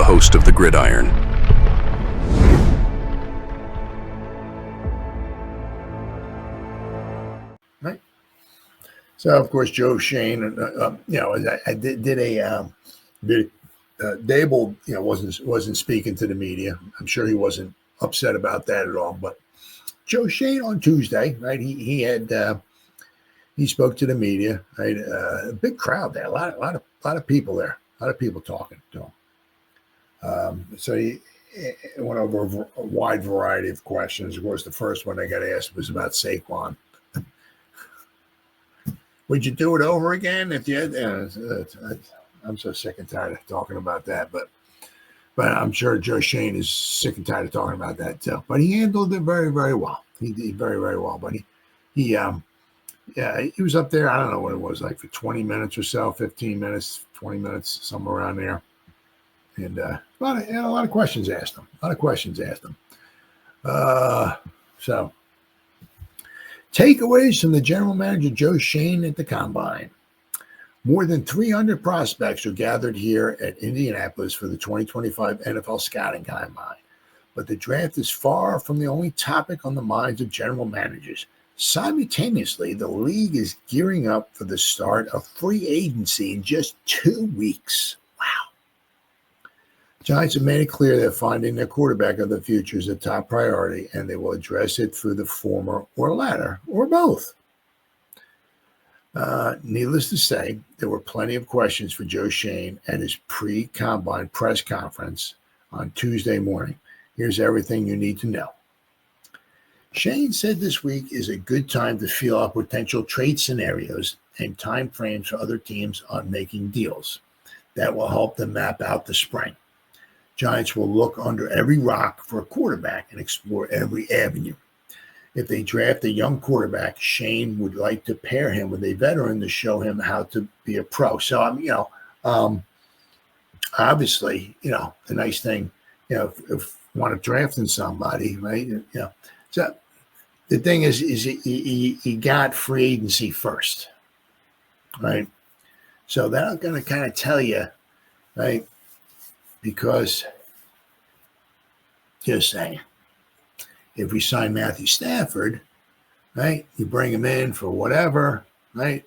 host of the Gridiron. Right. So, of course, Joe Schoen, I did a Dable, wasn't speaking to the media. I'm sure he wasn't upset about that at all. But Joe Schoen on Tuesday, right? He spoke to the media. Right, a big crowd there, a lot of people there, a lot of people talking to him. So he went over a wide variety of questions. Of course, the first one I got asked was about Saquon. Would you do it over again if you had? I'm so sick and tired of talking about that, but I'm sure Joe Schoen is sick and tired of talking about that too. But he handled it very, very well. He did very, very well. But he was up there. I don't know what it was, like for 20 minutes or so, 15 minutes, 20 minutes, somewhere around there. And a lot of questions asked him. So takeaways from the general manager Joe Schoen at the Combine. More than 300 prospects are gathered here at Indianapolis for the 2025 NFL Scouting Combine. But the draft is far from the only topic on the minds of general managers. Simultaneously, the league is gearing up for the start of free agency in just 2 weeks. Wow. Giants have made it clear that finding their quarterback of the future is a top priority, and they will address it through the former or latter, or both. Needless to say, there were plenty of questions for Joe Schoen at his pre-combine press conference on Tuesday morning. Here's everything you need to know. Schoen said this week is a good time to feel out potential trade scenarios and time frames for other teams on making deals. That will help them map out the spring. Giants will look under every rock for a quarterback and explore every avenue. If they draft a young quarterback, Schoen would like to pair him with a veteran to show him how to be a pro. So, obviously, the nice thing, if you want to draft in somebody, right? So the thing is he got free agency first, right? So that's going to kind of tell you, right? Because, just saying, if we sign Matthew Stafford, right, you bring him in for whatever, right?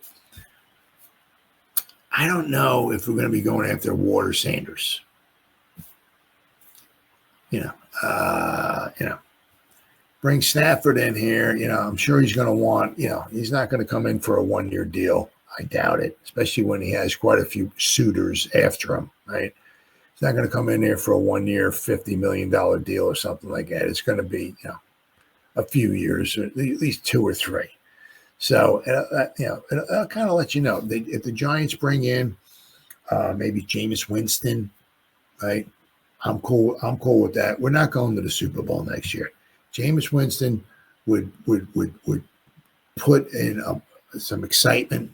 I don't know if we're going to be going after Ward or Sanders. Bring Stafford in here. I'm sure he's going to want, he's not going to come in for a 1-year deal. I doubt it, especially when he has quite a few suitors after him, right? He's not going to come in there for a 1-year, $50 million deal or something like that. It's going to be, a few years, or at least 2 or 3. So, it'll kind of let you know. If the Giants bring in maybe Jameis Winston, right? I'm cool with that. We're not going to the Super Bowl next year. Jameis Winston would put in some excitement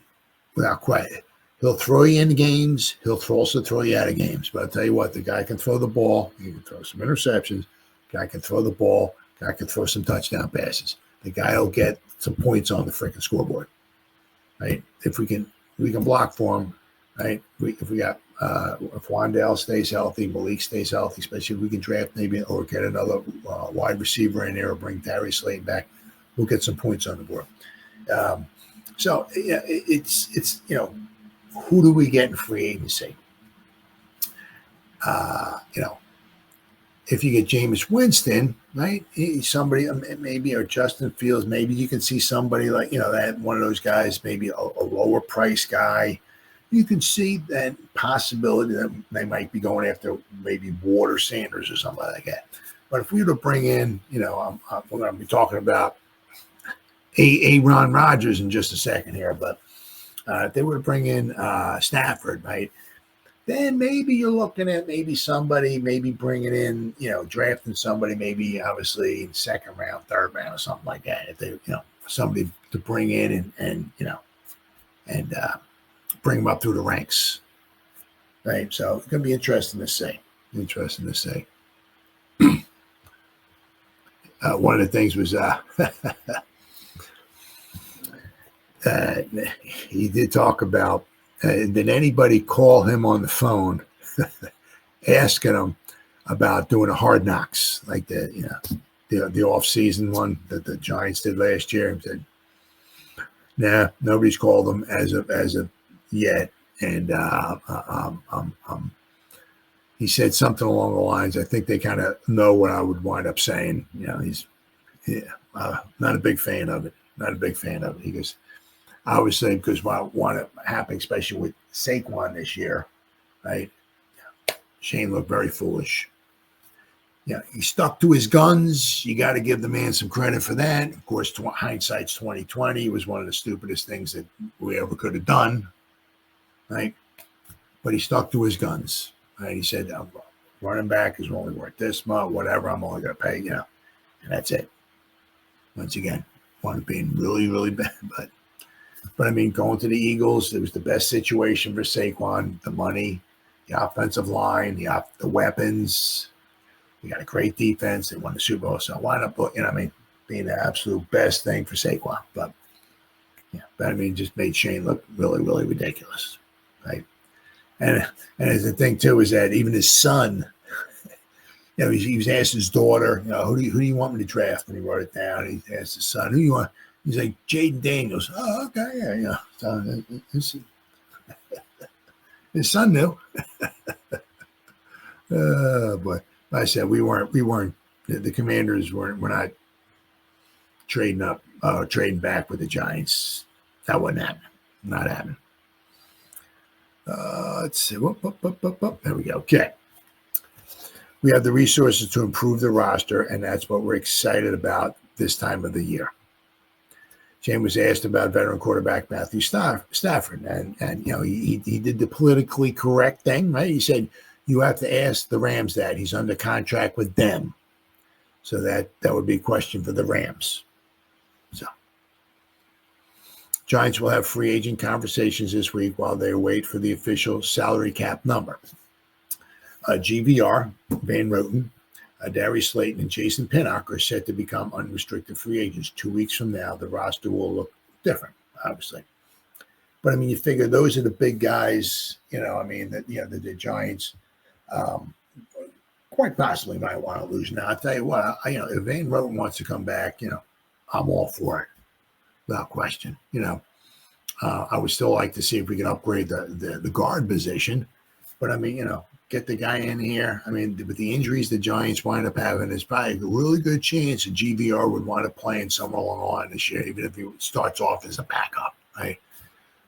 without question. He'll throw you in games. He'll also throw you out of games. But I'll tell you what, the guy can throw the ball. He can throw some interceptions. The guy can throw the ball. The guy can throw some touchdown passes. The guy will get some points on the freaking scoreboard, right? If we can block for him, right? If Wandale stays healthy, Malik stays healthy, especially if we can draft maybe or get another wide receiver in there or bring Darius Slayton back, we'll get some points on the board. So it's who do we get in free agency? If you get Jameis Winston, right? Somebody maybe, or Justin Fields, maybe you can see somebody like, that one of those guys, maybe a lower price guy. You can see that possibility that they might be going after maybe Ward or Sanders or somebody like that. But if we were to bring in, we're going to be talking about Aaron Rodgers in just a second here, but if they were to bring in Stafford, right, then maybe you're looking at maybe somebody, maybe bringing in, drafting somebody, maybe obviously second round, third round, or something like that. If they, somebody to bring in and bring them up through the ranks, right? So it's going to be interesting to see. One of the things was he did talk about, did anybody call him on the phone asking him about doing a Hard Knocks, like the off-season one that the Giants did last year. He said, "Nah, nobody's called him as of yet." And he said something along the lines, I think they kind of know what I would wind up saying. He's not a big fan of it. Not a big fan of it. He goes, I was saying, because what wound up happening, especially with Saquon this year, right? Shane looked very foolish. He stuck to his guns. You got to give the man some credit for that. Of course, hindsight's 2020. It was one of the stupidest things that we ever could have done, right? But he stuck to his guns. Right? He said, running back is only worth this much, whatever. I'm only going to pay, and that's it. Once again, one being really, really bad, but I mean, going to the Eagles, it was the best situation for Saquon. The money, the offensive line, the weapons. We got a great defense. They won the Super Bowl, so why not put, being the absolute best thing for Saquon. But just made Shane look really, really ridiculous, right? And the thing too is that even his son, he was asked his daughter, who do you want me to draft? And he wrote it down. He asked his son, who do you want? He's like, Jaden Daniels. Oh, okay, yeah. So his son knew. But I said we weren't. The Commanders we're not trading back with the Giants. That wasn't happening. Not happening. Let's see. There we go. Okay. We have the resources to improve the roster, and that's what we're excited about this time of the year. Jane was asked about veteran quarterback Matthew Stafford, and he did the politically correct thing, right? He said, you have to ask the Rams that. He's under contract with them. So that would be a question for the Rams. So Giants will have free agent conversations this week while they wait for the official salary cap number. GVR, Van Roten, Darius Slayton, and Jason Pinnock are set to become unrestricted free agents. 2 weeks from now, the roster will look different, obviously. But, you figure those are the big guys, that the Giants quite possibly might want to lose. Now, I'll tell you what, if Van Roten wants to come back, I'm all for it, without question. I would still like to see if we can upgrade the guard position. But, get the guy in here. With the injuries the Giants wind up having, there's probably a really good chance that GVR would wind up playing somewhere along the line this year, even if he starts off as a backup, right?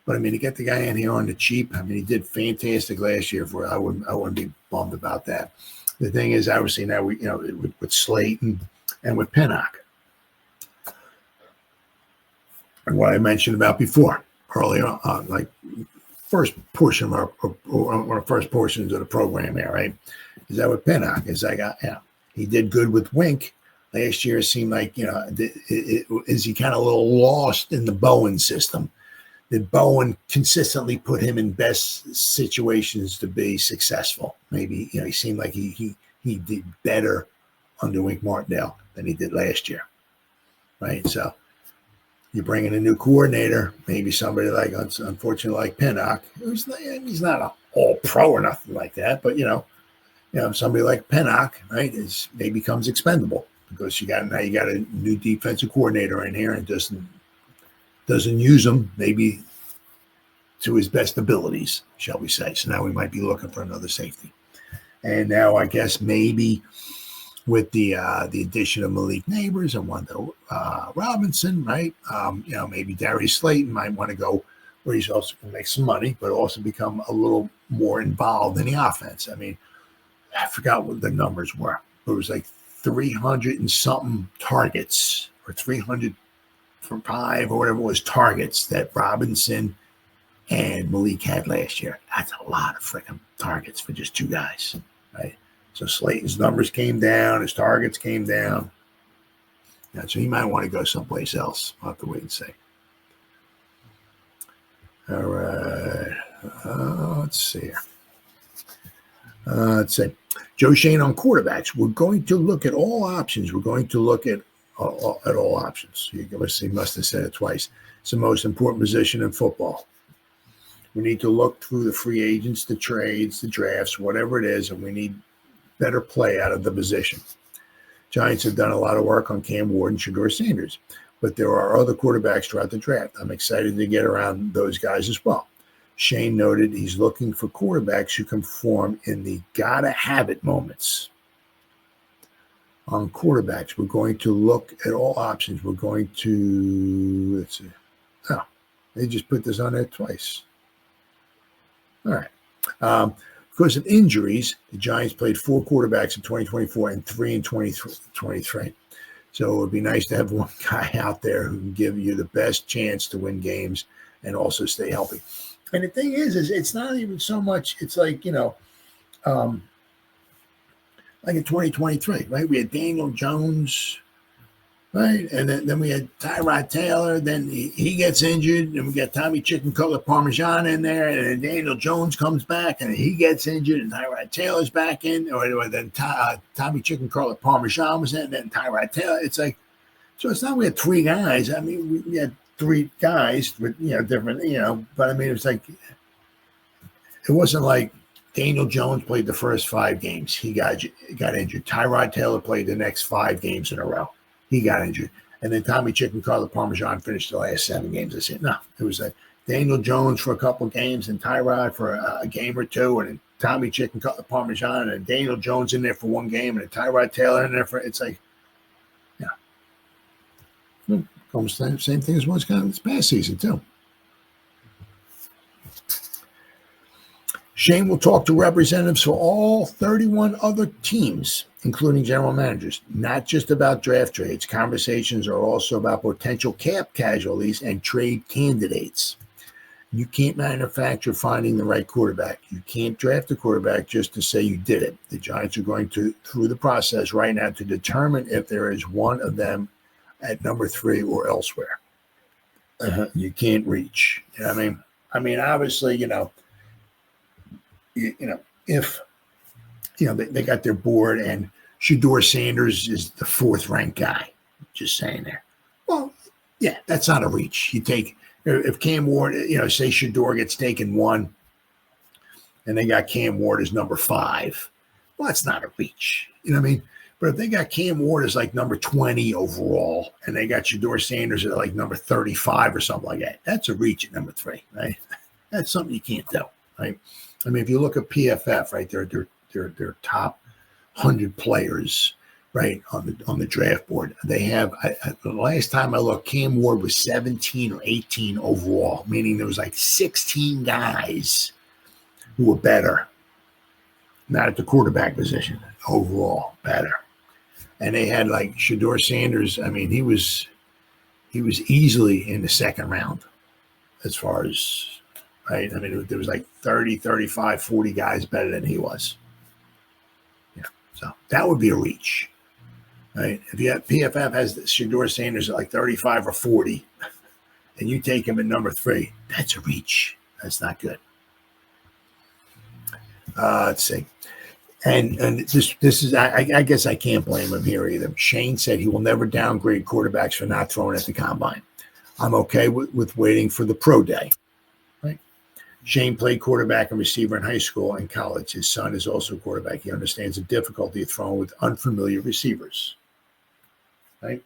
But to get the guy in here on the cheap, he did fantastic last year. I wouldn't be bummed about that. The thing is, obviously now with Slayton and with Pinnock, and what I mentioned about before earlier, like first portion of one of the first portions of the program here, right? Is that with Pinnock? Is he did good with Wink last year. It seemed like is he kind of a little lost in the Bowen system? Did Bowen consistently put him in best situations to be successful? Maybe he seemed like he did better under Wink Martindale than he did last year, right? So you bring in a new coordinator, maybe somebody like, unfortunately, like Pinnock, he's not an all-pro or nothing like that, but somebody like Pinnock, right, maybe becomes expendable because you got a new defensive coordinator in here and doesn't use him maybe to his best abilities, shall we say. So now we might be looking for another safety. And now I guess maybe with the addition of Malik Neighbors and Wendell Robinson, right? Maybe Darius Slayton might want to go where he's also going to make some money, but also become a little more involved in the offense. I forgot what the numbers were. It was like 300 and something targets, or 305 or whatever it was targets that Robinson and Malik had last year. That's a lot of freaking targets for just two guys, right? So Slayton's numbers came down, his targets came down. So he might want to go someplace else. I'll have to wait and see. All right. Let's see here. Let's see. Joe Schoen on quarterbacks. We're going to look at all options. We're going to look at all options. He must have said it twice. It's the most important position in football. We need to look through the free agents, the trades, the drafts, whatever it is, and we need better play out of the position. Giants have done a lot of work on Cam Ward and Shedeur Sanders, but there are other quarterbacks throughout the draft. I'm excited to get around those guys as well. Shane noted he's looking for quarterbacks who can perform in the gotta have it moments. On quarterbacks, we're going to look at all options. We're going to, let's see. Oh, they just put this on there twice. All right. Because of injuries, the Giants played 4 quarterbacks in 2024 and 3 in 2023. So it would be nice to have one guy out there who can give you the best chance to win games and also stay healthy. And the thing is it's not even so much, it's like, like in 2023, right? We had Daniel Jones, right? And then we had Tyrod Taylor. Then he gets injured, and we got Tommy Chicken Cutlet Parmesan in there. And then Daniel Jones comes back, and he gets injured, and Tyrod Taylor's back in. Or then Tommy Chicken Cutlet Parmesan was in, and then Tyrod Taylor. It's like, so it's not we had 3 guys. I mean, we had 3 guys with, different, but I mean, it was like, it wasn't like Daniel Jones played the first 5 games. He got injured. Tyrod Taylor played the next 5 games in a row. He got injured. And then Tommy Chicken Cutlet Parmesan finished the last 7 games. I said, no, it was like Daniel Jones for a couple of games and Tyrod for a game or 2, and then Tommy Chicken Cutlet Parmesan and Daniel Jones in there for 1 game, and then Tyrod Taylor in there for, it's like, almost the same thing as what's kind of this past season, too. Shane will talk to representatives for all 31 other teams, including general managers, not just about draft trades. Conversations are also about potential cap casualties and trade candidates. You can't manufacture finding the right quarterback. You can't draft a quarterback just to say you did it. The Giants are going through the process right now to determine if there is one of them at number 3 or elsewhere. You can't reach. I mean, obviously, if they got their board and Shedeur Sanders is the 4th ranked guy, just saying there. Well, yeah, that's not a reach. You take, if Cam Ward, say Shedeur gets taken 1 and they got Cam Ward as number 5. Well, that's not a reach. You know what I mean? But if they got Cam Ward as like number 20 overall and they got Shedeur Sanders at like number 35 or something like that, that's a reach at number 3, right? That's something you can't do, right? I mean, if you look at PFF, right, their top 100 players, right, on the draft board, they have. The last time I looked, Cam Ward was 17 or 18 overall, meaning there was like 16 guys who were better, not at the quarterback position, overall better. And they had like Shedeur Sanders. I mean, he was easily in the 2nd round as far as. Right. I mean, there was like 30, 35, 40 guys better than he was. Yeah. So that would be a reach. Right. If you have PFF has Shedeur Sanders at like 35 or 40, and you take him at number 3, that's a reach. That's not good. Let's see. And this is, I guess I can't blame him here either. Shane said he will never downgrade quarterbacks for not throwing at the combine. I'm okay with waiting for the pro day. Shane played quarterback and receiver in high school and college. His son is also a quarterback. He understands the difficulty of throwing with unfamiliar receivers. Right?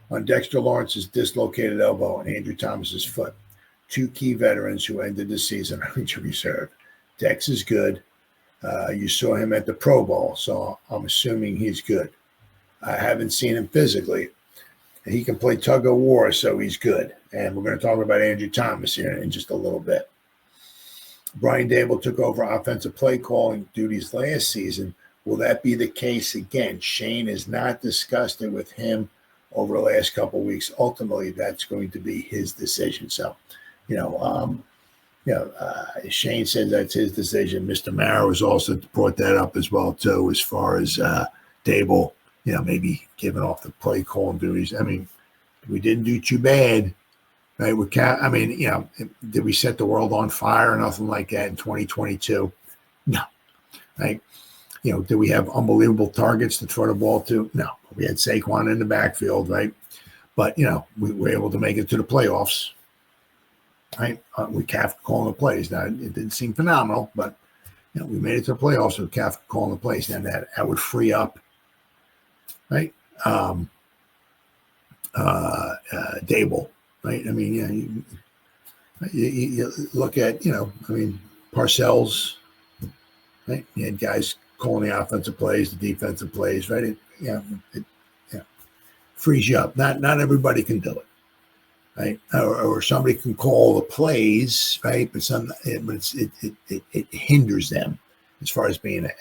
On Dexter Lawrence's dislocated elbow and Andrew Thomas's foot, 2 key veterans who ended the season on injury reserve. Dex is good. You saw him at the Pro Bowl, so I'm assuming he's good. I haven't seen him physically. He can play tug of war, so he's good. And we're going to talk about Andrew Thomas here in just a little bit. Brian Dable took over offensive play calling duties last season. Will that be the case again? Shane has not discussed it with him over the last couple of weeks. Ultimately, that's going to be his decision. So, Shane said that's his decision. Mr. Mara has also brought that up as well, too, as far as Dable, maybe giving off the play calling duties. I mean, we didn't do too bad. Right, did we set the world on fire or nothing like that in 2022? No. Right? Did we have unbelievable targets to throw the ball to? No. We had Saquon in the backfield, right? But, we were able to make it to the playoffs. right? With Kafka calling the plays. Now, it didn't seem phenomenal, but we made it to the playoffs with Kafka calling the plays. And that would free up, right? Dable, right? I mean, you look at, Parcells, right? You had guys calling the offensive plays, the defensive plays, right? It frees you up. Not everybody can do it, right? Or somebody can call the plays, right? But it hinders them as far as being a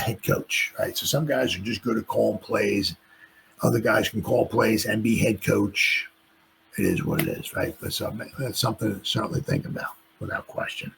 head coach, right? So some guys are just good at calling plays. Other guys can call plays and be head coach. It is what it is, right? But that's something to certainly think about, without question.